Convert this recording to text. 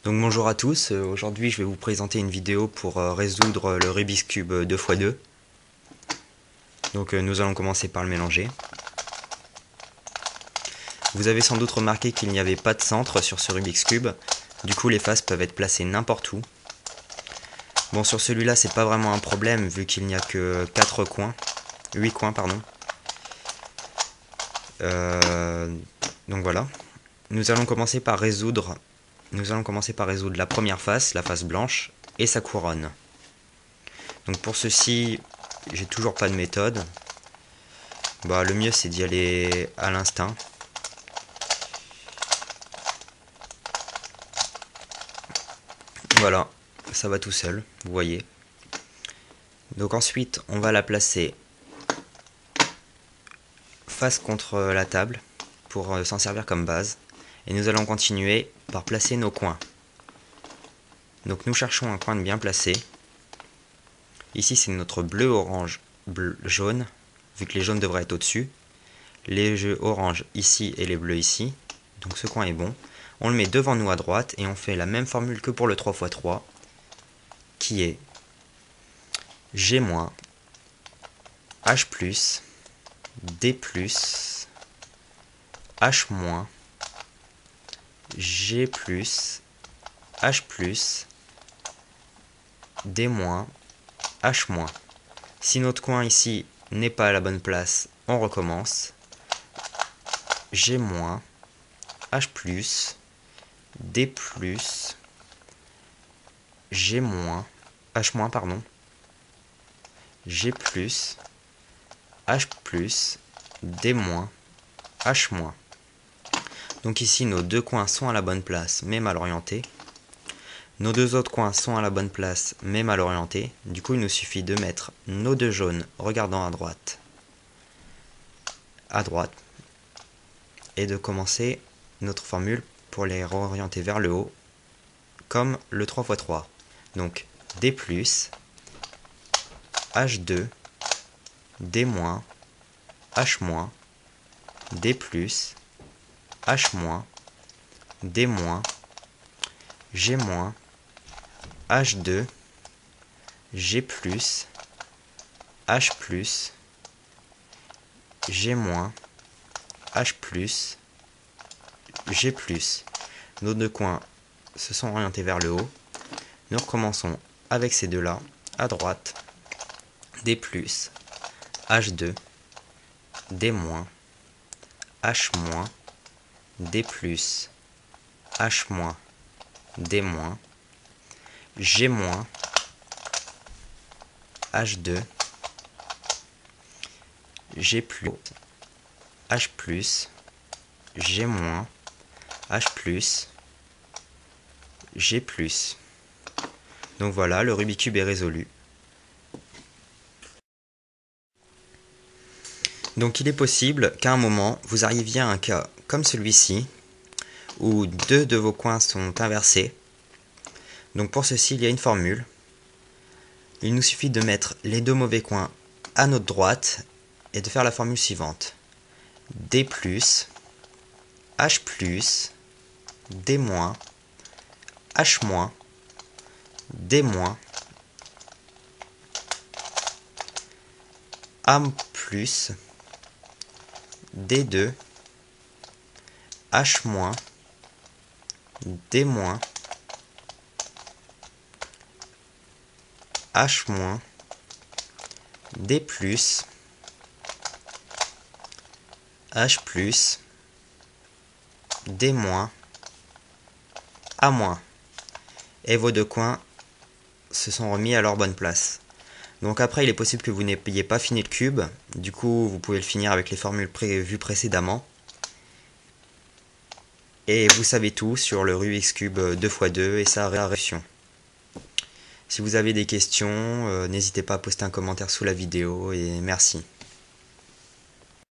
Donc bonjour à tous, aujourd'hui je vais vous présenter une vidéo pour résoudre le Rubik's Cube 2x2. Donc nous allons commencer par le mélanger. Vous avez sans doute remarqué qu'il n'y avait pas de centre sur ce Rubik's Cube, du coup les faces peuvent être placées n'importe où. Bon, sur celui-là c'est pas vraiment un problème vu qu'il n'y a que 8 coins pardon. Donc voilà. Nous allons commencer par résoudre la première face, la face blanche, et sa couronne. Donc pour ceci, j'ai toujours pas de méthode. Le mieux c'est d'y aller à l'instinct. Voilà, ça va tout seul, vous voyez. Donc ensuite, on va la placer face contre la table pour s'en servir comme base. Et nous allons continuer par placer nos coins. Donc nous cherchons un coin bien placé. Ici c'est notre bleu, orange, bleu, jaune, vu que les jaunes devraient être au-dessus. Les jeux orange ici et les bleus ici. Donc ce coin est bon. On le met devant nous à droite et on fait la même formule que pour le 3x3, qui est G-, H+, D+, H-, G+, H+, D-, H-. Si notre coin ici n'est pas à la bonne place, on recommence. G-, H+, D+, G-, H-, pardon, G+, H+, D-, H-. Donc ici nos deux coins sont à la bonne place mais mal orientés. Nos deux autres coins sont à la bonne place mais mal orientés. Du coup il nous suffit de mettre nos deux jaunes regardant à droite, et de commencer notre formule pour les réorienter vers le haut comme le 3x3. Donc D+, H2, D-, H-, D+, H-, D-, G-, H2, G+, H+, G-, H+, G+. Nos deux coins se sont orientés vers le haut. Nous recommençons avec ces deux-là, à droite, D+, H2, D-, H-, D+, H-, D-, G-, H2, G+, H+, G-, H+, G+. Donc voilà, le Rubik's Cube est résolu. Donc il est possible qu'à un moment, vous arriviez à un cas comme celui-ci, où deux de vos coins sont inversés. Donc pour ceci, il y a une formule. Il nous suffit de mettre les deux mauvais coins à notre droite et de faire la formule suivante. D+, H+, D-, H-, D-, A+, D2, H-, D-, H-, D+, H+, D-, A-. Et vos deux coins se sont remis à leur bonne place. Donc après, il est possible que vous n'ayez pas fini le cube. Du coup, vous pouvez le finir avec les formules vues précédemment. Et vous savez tout sur le Rubik's Cube 2x2 et sa résolution. Si vous avez des questions, n'hésitez pas à poster un commentaire sous la vidéo et merci.